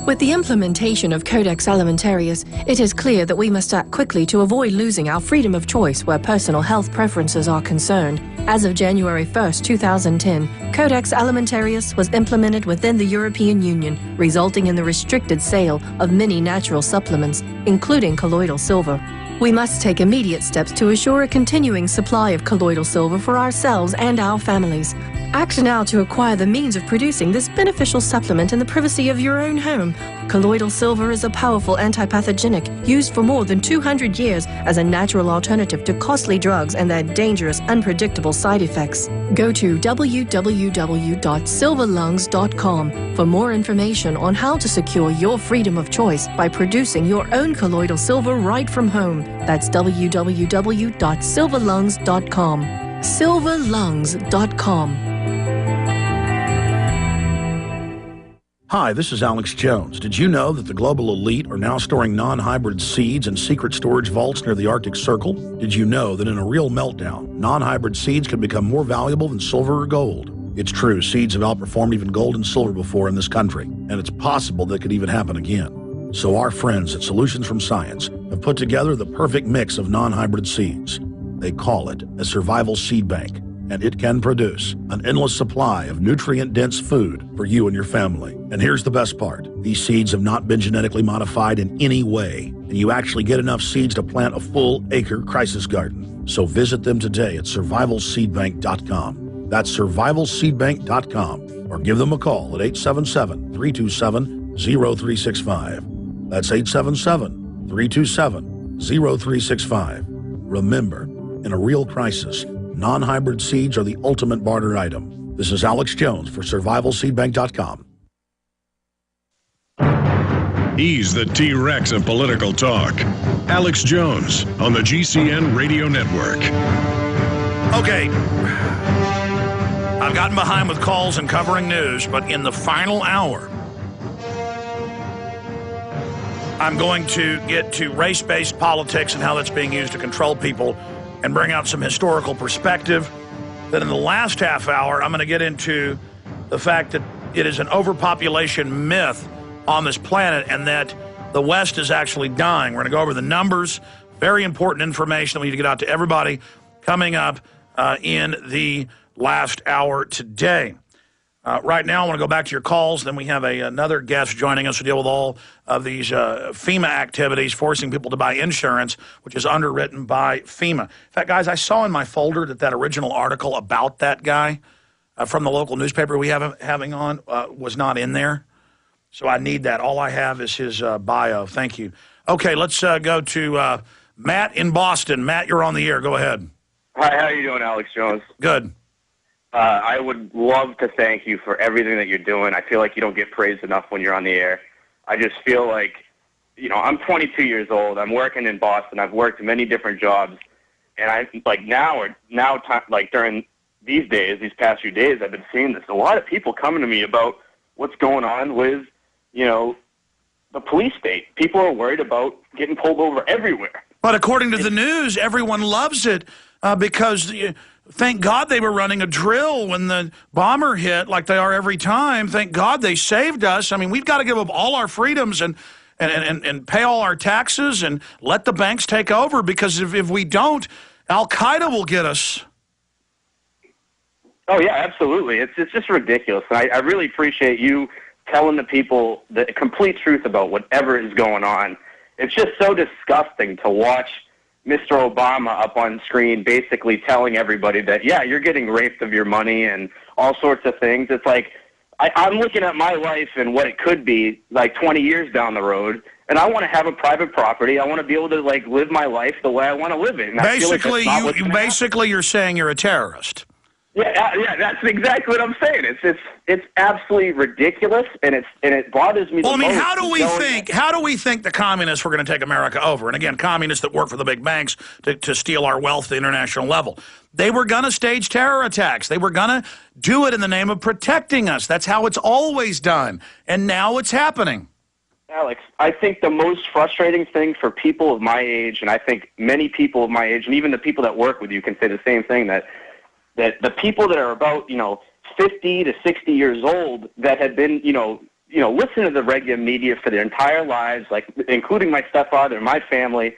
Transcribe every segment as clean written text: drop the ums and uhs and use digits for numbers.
With the implementation of Codex Alimentarius, it is clear that we must act quickly to avoid losing our freedom of choice where personal health preferences are concerned. As of January 1st, 2010, Codex Alimentarius was implemented within the European Union, resulting in the restricted sale of many natural supplements, including colloidal silver. We must take immediate steps to assure a continuing supply of colloidal silver for ourselves and our families. Act now to acquire the means of producing this beneficial supplement in the privacy of your own home. Colloidal silver is a powerful antipathogenic used for more than 200 years as a natural alternative to costly drugs and their dangerous, unpredictable side effects. Go to www.silverlungs.com for more information on how to secure your freedom of choice by producing your own colloidal silver right from home. That's www.silverlungs.com. silverlungs.com. Hi, this is Alex Jones. Did you know that the global elite are now storing non-hybrid seeds in secret storage vaults near the Arctic Circle? Did you know that in a real meltdown, non-hybrid seeds can become more valuable than silver or gold? It's true, seeds have outperformed even gold and silver before in this country, and it's possible that could even happen again. So our friends at Solutions from Science have put together the perfect mix of non-hybrid seeds. They call it a survival seed bank, and it can produce an endless supply of nutrient-dense food for you and your family. And here's the best part. These seeds have not been genetically modified in any way, and you actually get enough seeds to plant a full-acre crisis garden. So visit them today at survivalseedbank.com. That's survivalseedbank.com, or give them a call at 877-327-0365. That's 877-327-0365. Remember, in a real crisis, non-hybrid seeds are the ultimate barter item. This is Alex Jones for survivalseedbank.com. He's the T-Rex of political talk. Alex Jones on the GCN Radio Network. Okay, I've gotten behind with calls and covering news, but in the final hour, I'm going to get to race-based politics and how that's being used to control people and bring out some historical perspective. Then in the last half hour, I'm going to get into the fact that it is an overpopulation myth on this planet and that the West is actually dying. We're going to go over the numbers, very important information that we need to get out to everybody coming up in the last hour today. Right now, I want to go back to your calls. Then we have another guest joining us to deal with all of these FEMA activities, forcing people to buy insurance, which is underwritten by FEMA. In fact, guys, I saw in my folder that original article about that guy from the local newspaper we have having on was not in there. So I need that. All I have is his bio. Thank you. Okay, let's go to Matt in Boston. Matt, you're on the air. Go ahead. Hi, how are you doing, Alex Jones? Good. I would love to thank you for everything that you're doing. I feel like you don't get praised enough when you're on the air. I just feel like, I'm 22 years old. I'm working in Boston. I've worked many different jobs. And I like during these days, these past few days, I've been seeing this. A lot of people coming to me about what's going on with, the police state. People are worried about getting pulled over everywhere. But according to the news, everyone loves it because... Thank God they were running a drill when the bomber hit like they are every time. Thank God they saved us. I mean, we've got to give up all our freedoms and pay all our taxes and let the banks take over because if we don't, Al-Qaeda will get us. Oh, yeah, absolutely. It's just ridiculous. And I really appreciate you telling the people the complete truth about whatever is going on. It's just so disgusting to watch Mr. Obama up on screen basically telling everybody that, yeah, you're getting raped of your money and all sorts of things. It's like, I'm looking at my life and what it could be like 20 years down the road, and I want to have a private property. I want to be able to live my life the way I want to live it. And Basically, you're saying you're a terrorist. Yeah, that's exactly what I'm saying. It's absolutely ridiculous, and it bothers me. Well, I mean, how do we think the communists were going to take America over? And again, communists that work for the big banks to steal our wealth at the international level. They were going to stage terror attacks. They were going to do it in the name of protecting us. That's how it's always done, and now it's happening. Alex, I think the most frustrating thing for people of my age, and I think many people of my age, and even the people that work with you can say the same thing, that the people that are about, 50 to 60 years old that had been, listen to the regular media for their entire lives, like including my stepfather and my family.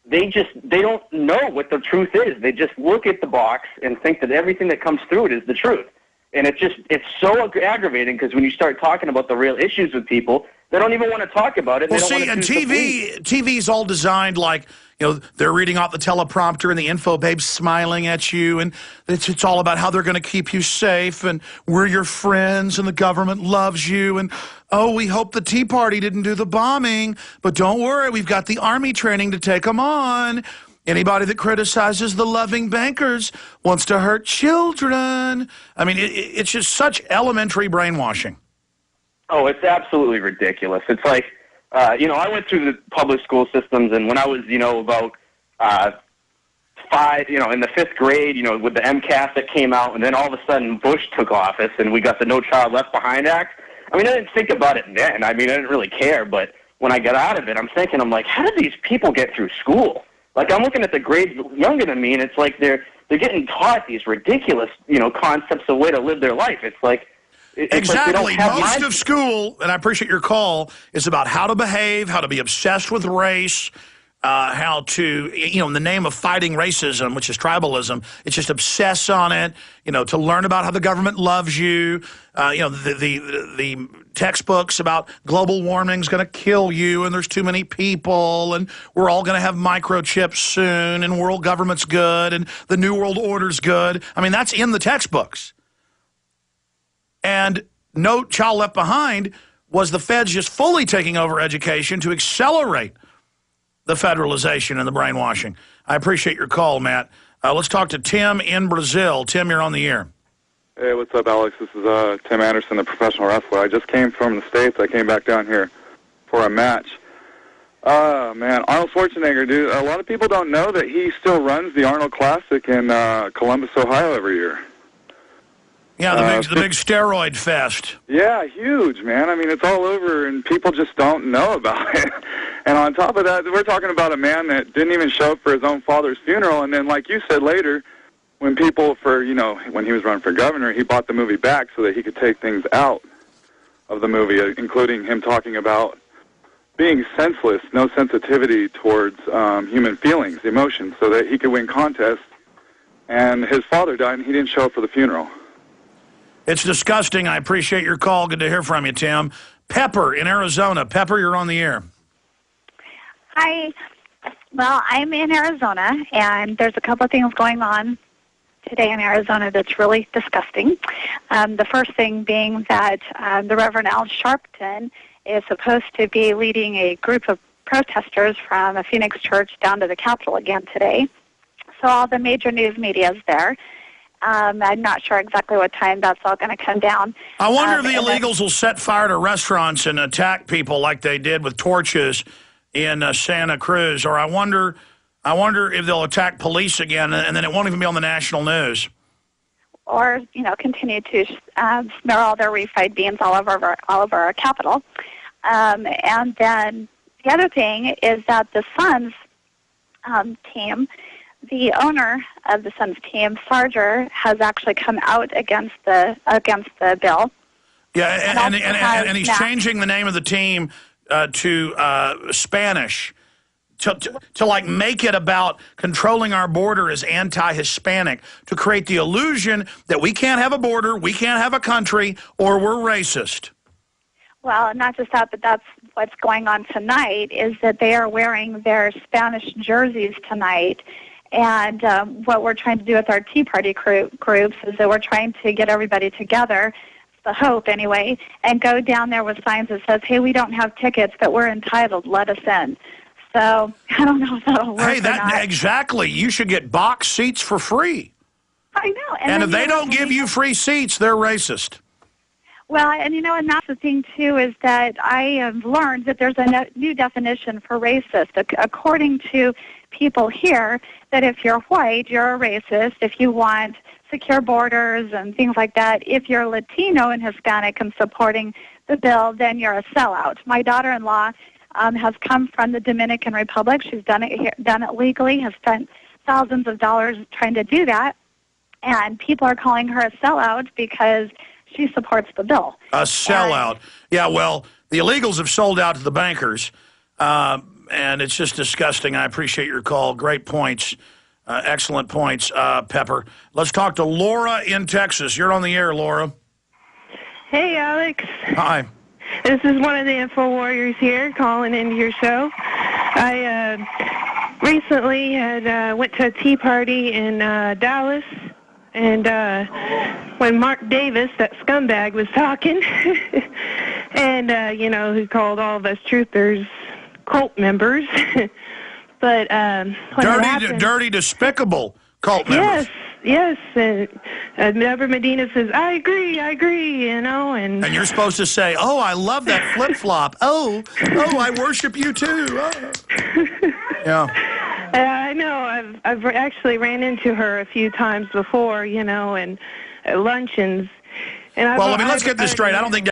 They don't know what the truth is. They just look at the box and think that everything that comes through it is the truth. And it's so aggravating because when you start talking about the real issues with people, they don't even want to talk about it. Well, see, and TV's all designed like, they're reading off the teleprompter and the info babe's smiling at you, and it's all about how they're going to keep you safe, and we're your friends, and the government loves you, and, oh, we hope the Tea Party didn't do the bombing, but don't worry, we've got the Army training to take them on. Anybody that criticizes the loving bankers wants to hurt children. I mean, it's just such elementary brainwashing. Oh, it's absolutely ridiculous. It's like, I went through the public school systems, and when I was, about 5, in the 5th grade, with the MCAS that came out, and then all of a sudden Bush took office, and we got the No Child Left Behind Act. I mean, I didn't think about it then. I mean, I didn't really care, but when I got out of it, I'm like, how did these people get through school? Like, I'm looking at the grades younger than me, and it's like they're getting taught these ridiculous, concepts of way to live their life. It's like... Exactly. Most of school, and I appreciate your call, is about how to behave, how to be obsessed with race, how to, in the name of fighting racism, which is tribalism, it's just obsess on it, to learn about how the government loves you, the textbooks about global warming is going to kill you, and there's too many people, and we're all going to have microchips soon, and world government's good, and the New World Order's good. I mean, that's in the textbooks. And No Child Left Behind was the feds just fully taking over education to accelerate the federalization and the brainwashing. I appreciate your call, Matt. Let's talk to Tim in Brazil. Tim, you're on the air. Hey, what's up, Alex? This is Tim Anderson, the professional wrestler. I just came from the States. I came back down here for a match. Man, Arnold Schwarzenegger, dude, a lot of people don't know that he still runs the Arnold Classic in Columbus, Ohio every year. Yeah, the big steroid fest. Yeah, huge, man. I mean, it's all over, and people just don't know about it. And on top of that, we're talking about a man that didn't even show up for his own father's funeral. And then, like you said later, when people when he was running for governor, he bought the movie back so that he could take things out of the movie, including him talking about being senseless, no sensitivity towards human feelings, emotions, so that he could win contests. And his father died, and he didn't show up for the funeral. It's disgusting. I appreciate your call. Good to hear from you, Tim. Pepper in Arizona. Pepper, you're on the air. Hi. Well, I'm in Arizona, and there's a couple of things going on today in Arizona that's really disgusting. The first thing being that the Reverend Al Sharpton is supposed to be leading a group of protesters from a Phoenix church down to the Capitol again today. So all the major news media is there. I'm not sure exactly what time that's all going to come down. I wonder if the illegals will set fire to restaurants and attack people like they did with torches in Santa Cruz, or I wonder if they'll attack police again, and then it won't even be on the national news. Or continue to smear all their refried beans all over our Capitol. And then the other thing is that the Suns team. The owner of the Suns team, Sarger, has actually come out against the bill. Yeah, and he's changing the name of the team to Spanish to like make it about controlling our border as anti-Hispanic, to create the illusion that we can't have a border, we can't have a country, or we're racist. Well, not just that, but that's what's going on tonight, is that they are wearing their Spanish jerseys tonight. And what we're trying to do with our Tea Party groups is that we're trying to get everybody together, the hope anyway, and go down there with signs that says, hey, we don't have tickets, but we're entitled, let us in. So I don't know if that'll work or not. Exactly. You should get box seats for free. I know. And if they don't give you free seats, they're racist. Well, and and that's the thing, too, is that I have learned that there's a new definition for racist. According to people here, that if you're white, you're a racist. If you want secure borders and things like that, if you're Latino and Hispanic and supporting the bill, then you're a sellout. My daughter-in-law has come from the Dominican Republic. She's done it legally, has spent thousands of dollars trying to do that. And people are calling her a sellout because she supports the bill. A sellout. Yeah, well, the illegals have sold out to the bankers, and it's just disgusting. I appreciate your call. Great points. Excellent points, Pepper. Let's talk to Laura in Texas. You're on the air, Laura. Hey, Alex. Hi. This is one of the Info Warriors here calling into your show. I recently had went to a tea party in Dallas, and when Mark Davis, that scumbag, was talking, and, he called all of us truthers cult members. But dirty, despicable cult members. Yes, and Deborah Medina says, I agree, and you're supposed to say, oh, I love that flip-flop. Oh, I worship you too. Oh. Yeah. I know. I've actually ran into her a few times before, and at luncheons. And let's get this straight. I don't think